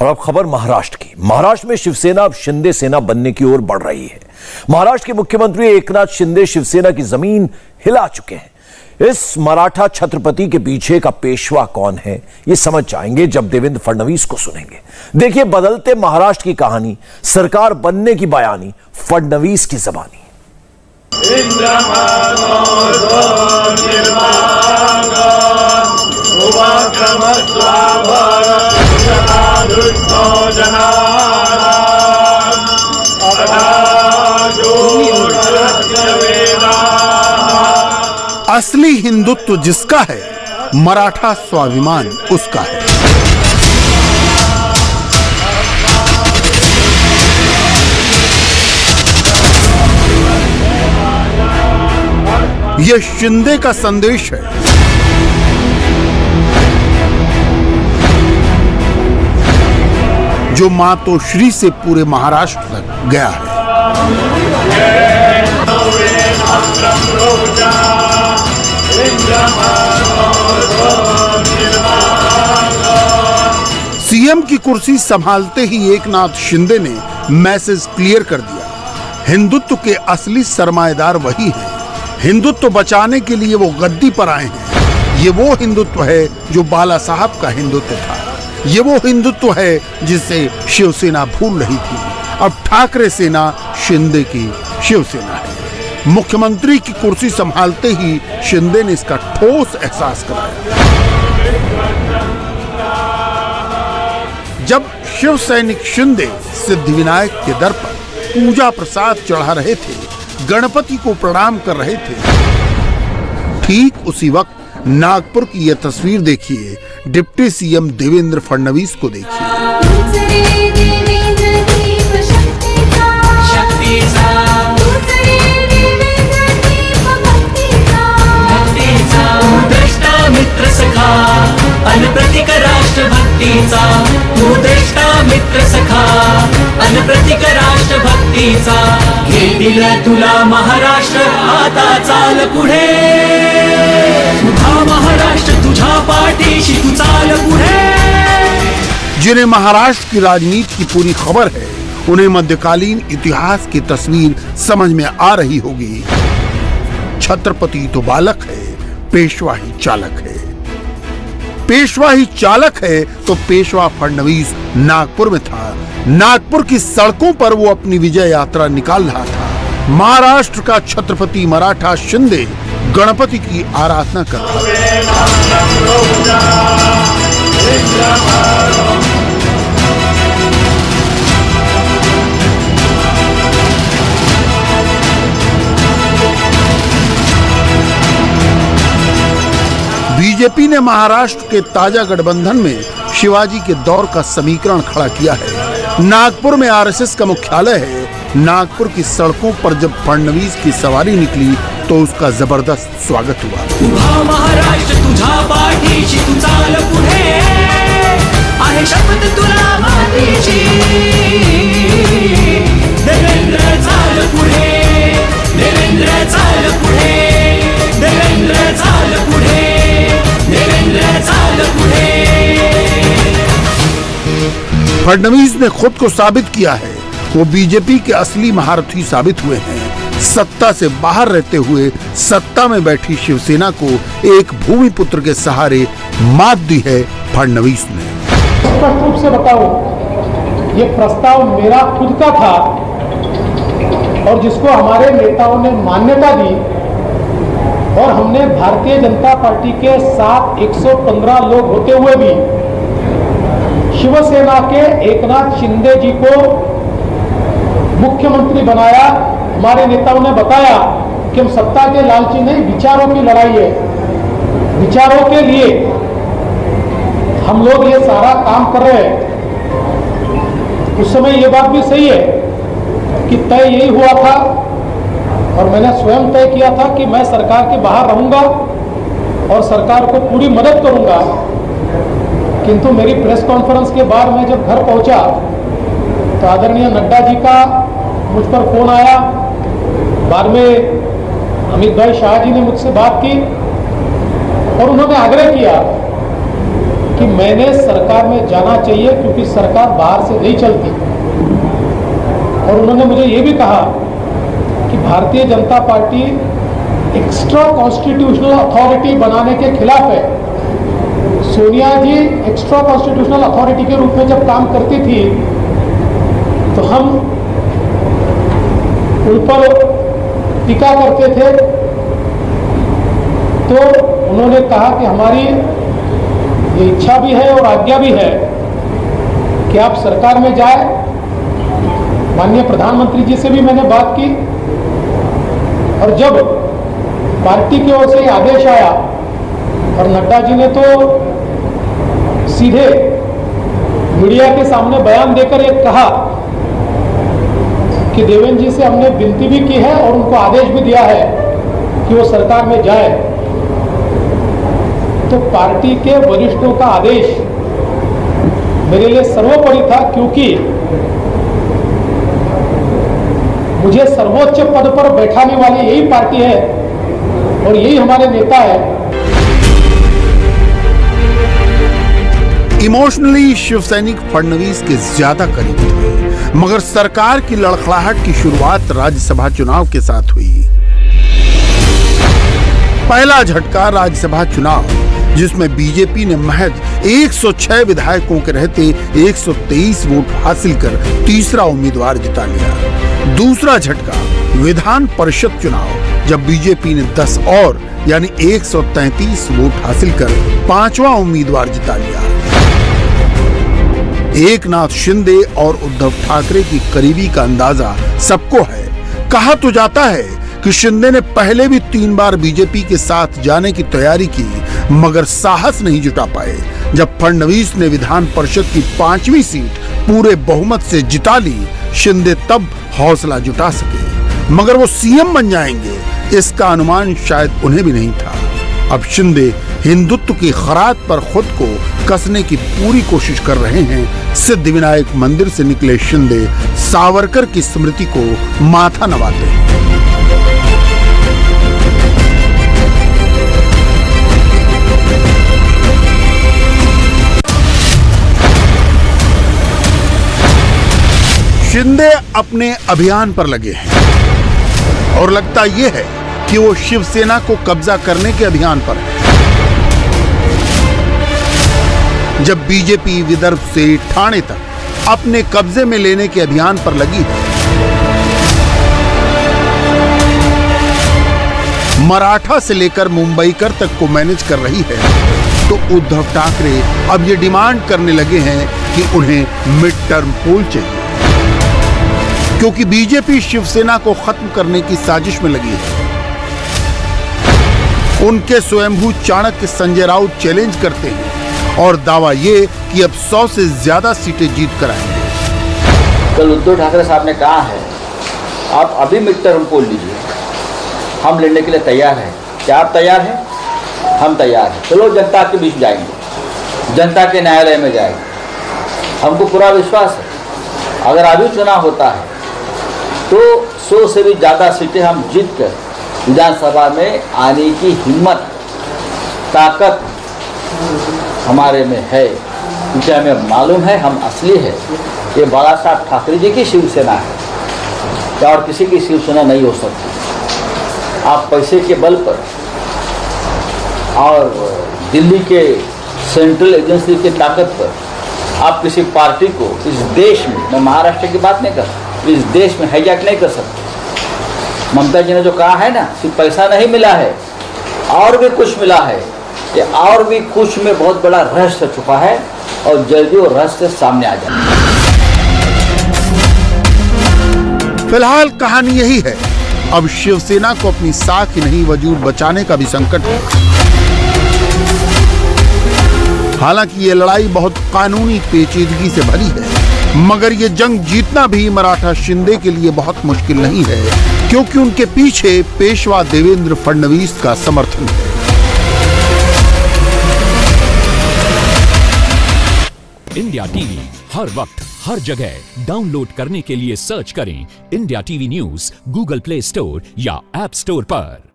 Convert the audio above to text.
और अब खबर महाराष्ट्र की। महाराष्ट्र में शिवसेना अब शिंदे सेना बनने की ओर बढ़ रही है। महाराष्ट्र के मुख्यमंत्री एकनाथ शिंदे शिवसेना की जमीन हिला चुके हैं। इस मराठा छत्रपति के पीछे का पेशवा कौन है, ये समझ जाएंगे जब देवेंद्र फडणवीस को सुनेंगे। देखिए बदलते महाराष्ट्र की कहानी, सरकार बनने की बयानी, फडणवीस की जबानी। असली हिंदुत्व जिसका है, मराठा स्वाभिमान उसका है। यह शिंदे का संदेश है। जो मातोश्री से पूरे महाराष्ट्र तक गया है। सीएम की कुर्सी संभालते ही एकनाथ शिंदे ने मैसेज क्लियर कर दिया। हिंदुत्व के असली सरमाएदार वही हैं। हिंदुत्व बचाने के लिए वो गद्दी पर आए हैं। ये वो हिंदुत्व है जो बाला साहब का हिंदुत्व था। ये वो हिंदुत्व है जिसे शिवसेना भूल रही थी। अब ठाकरे सेना शिंदे की शिवसेना है। मुख्यमंत्री की कुर्सी संभालते ही शिंदे ने इसका ठोस एहसास कराया। जब शिव सैनिक शिंदे सिद्धिविनायक के दर पर पूजा प्रसाद चढ़ा रहे थे, गणपति को प्रणाम कर रहे थे, ठीक उसी वक्त नागपुर की यह तस्वीर देखिए। डिप्टी सीएम देवेंद्र फडणवीस को देखिए। मित्र सखा अनप्रतिक राष्ट्रभक्तीचा, तू द्रष्टा मित्र सखा अनप्रतिक राष्ट्रभक्तीचा, घे दिलं तुला महाराष्ट्र, आता चाल पुढे, तुझा महाराष्ट्र तुझ्या पाठीशी, तू चाल पुढे। जिन्हें महाराष्ट्र की राजनीति की पूरी खबर है, उन्हें मध्यकालीन इतिहास की तस्वीर समझ में आ रही होगी। छत्रपति तो बालक है, पेशवा ही चालक है। पेशवा ही चालक है तो पेशवा फडणवीस नागपुर में था। नागपुर की सड़कों पर वो अपनी विजय यात्रा निकाल रहा था। महाराष्ट्र का छत्रपति मराठा शिंदे गणपति की आराधना कर रहा था। बीजेपी ने महाराष्ट्र के ताजा गठबंधन में शिवाजी के दौर का समीकरण खड़ा किया है। नागपुर में आरएसएस का मुख्यालय है। नागपुर की सड़कों पर जब फडणवीस की सवारी निकली तो उसका जबरदस्त स्वागत हुआ। महाराष्ट्र तुझा पाठीशी, तू चाल पुढे, आहे शपथ तुला मातीची, देवेंद्र चाल पुढे, देवेंद्र चाल पुढे, देवेंद्र चाल पुढे, देवेंद्र चाल पुढे। फडणवीस ने खुद को साबित किया है। वो बीजेपी के असली महारथी साबित हुए हैं। सत्ता से बाहर रहते हुए सत्ता में बैठी शिवसेना को एक भूमिपुत्र के सहारे मात दी है फडणवीस ने। स्पष्ट रूप से बताऊं, ये प्रस्ताव मेरा खुद का था और जिसको हमारे नेताओं ने मान्यता दी और हमने भारतीय जनता पार्टी के साथ 115 लोग होते हुए भी शिवसेना के एकनाथ शिंदे जी को मुख्यमंत्री बनाया। हमारे नेताओं ने बताया कि हम सत्ता के लालची नहीं, विचारों की लड़ाई है। विचारों के लिए हम लोग ये सारा काम कर रहे हैं। उस समय ये बात भी सही है कि तय यही हुआ था और मैंने स्वयं तय किया था कि मैं सरकार के बाहर रहूंगा और सरकार को पूरी मदद करूंगा। किंतु मेरी प्रेस कॉन्फ्रेंस के बाद मैं जब घर पहुंचा तो आदरणीय नड्डा जी का मुझ पर फोन आया। बाद में अमित भाई शाह जी ने मुझसे बात की और उन्होंने आग्रह किया कि मैंने सरकार में जाना चाहिए क्योंकि सरकार बाहर से नहीं चलती। और उन्होंने मुझे ये भी कहा कि Bharatiya Janata party extra constitutional authority बनाने के खिलाफ है। सोनिया जी एक्स्ट्रा कॉन्स्टिट्यूशनल अथॉरिटी के रूप में जब काम करती थी तो हम उन पर टीका करते थे, तो उन्होंने कहा कि हमारी ये इच्छा भी है और आज्ञा भी है कि आप सरकार में जाए। माननीय प्रधानमंत्री जी से भी मैंने बात की और जब पार्टी की ओर से ये आदेश आया और नड्डा जी ने तो सीधे मीडिया के सामने बयान देकर एक कहा कि देवेंद्र जी से हमने विनती भी की है और उनको आदेश भी दिया है कि वो सरकार में जाए, तो पार्टी के वरिष्ठों का आदेश मेरे लिए सर्वोपरि था, क्योंकि मुझे सर्वोच्च पद पर बैठाने वाली यही पार्टी है और यही हमारे नेता है। इमोशनली शिवसैनिक फडणवीस के ज्यादा करीब थे, मगर सरकार की लड़खड़ाहट की शुरुआत राज्यसभा चुनाव के साथ हुई। पहला झटका राज्यसभा चुनाव, जिसमें बीजेपी ने महज 106 विधायकों के रहते 123 वोट हासिल कर तीसरा उम्मीदवार जिता लिया। दूसरा झटका विधान परिषद चुनाव, जब बीजेपी ने 10 और यानी 133 वोट हासिल कर पांचवा उम्मीदवार जिता लिया। एकनाथ शिंदे और उद्धव ठाकरे की करीबी का अंदाजा सबको है। कहा तो जाता है कि शिंदे ने पहले भी 3 बार बीजेपी के साथ जाने की तैयारी की, मगर साहस नहीं जुटा पाए। जब फडणवीस ने विधान परिषद की 5वीं सीट पूरे बहुमत से जिता ली, शिंदे तब हौसला जुटा सके, मगर वो सीएम बन जाएंगे इसका अनुमान शायद उन्हें भी नहीं था। अब शिंदे हिंदुत्व की खरात पर खुद को कसने की पूरी कोशिश कर रहे हैं। सिद्धिविनायक मंदिर से निकले शिंदे सावरकर की स्मृति को माथा नवाते हैं। शिंदे अपने अभियान पर लगे हैं और लगता यह है कि वो शिवसेना को कब्जा करने के अभियान पर है। जब बीजेपी विदर्भ से ठाणे तक अपने कब्जे में लेने के अभियान पर लगी है, मराठा से लेकर मुंबईकर तक को मैनेज कर रही है, तो उद्धव ठाकरे अब ये डिमांड करने लगे हैं कि उन्हें मिड टर्म पोल चाहिए, क्योंकि बीजेपी शिवसेना को खत्म करने की साजिश में लगी है। उनके स्वयंभू चाणक्य संजय राउत चैलेंज करते हैं और दावा ये कि अब 100 से ज्यादा सीटें जीत कर आएंगे। कल उद्धव ठाकरे साहब ने कहा है आप अभी मिड टर्म पोल लीजिए, हम लड़ने के लिए तैयार हैं। क्या आप तैयार हैं? हम तैयार हैं। चलो जनता के बीच जाएंगे, जनता के न्यायालय में जाएंगे। हमको पूरा विश्वास है अगर अभी चुनाव होता है तो 100 से भी ज़्यादा सीटें हम जीत कर विधानसभा में आने की हिम्मत, ताकत हमारे में है, क्योंकि हमें मालूम है हम असली है। ये बाला साहब ठाकरे जी की शिवसेना है, क्या और किसी की शिवसेना नहीं हो सकती। आप पैसे के बल पर और दिल्ली के सेंट्रल एजेंसी की ताकत पर आप किसी पार्टी को इस देश में, मैं महाराष्ट्र की बात नहीं कर रहा, इस देश में हाईजैक नहीं कर सकते। ममता जी ने जो कहा है ना, सिर्फ पैसा नहीं मिला है और भी कुछ मिला है, ये और भी कुछ में बहुत बड़ा रहस्य छुपा है और जल्दी वो रहस्य सामने आ जाए। फिलहाल कहानी यही है। अब शिवसेना को अपनी साख ही नहीं वजूद बचाने का भी संकट है। हालांकि ये लड़ाई बहुत कानूनी पेचीदगी से भरी है, मगर ये जंग जीतना भी मराठा शिंदे के लिए बहुत मुश्किल नहीं है, क्योंकि उनके पीछे पेशवा देवेंद्र फडणवीस का समर्थन है। इंडिया टीवी हर वक्त हर जगह डाउनलोड करने के लिए सर्च करें India TV news Google play store या ऐप स्टोर पर।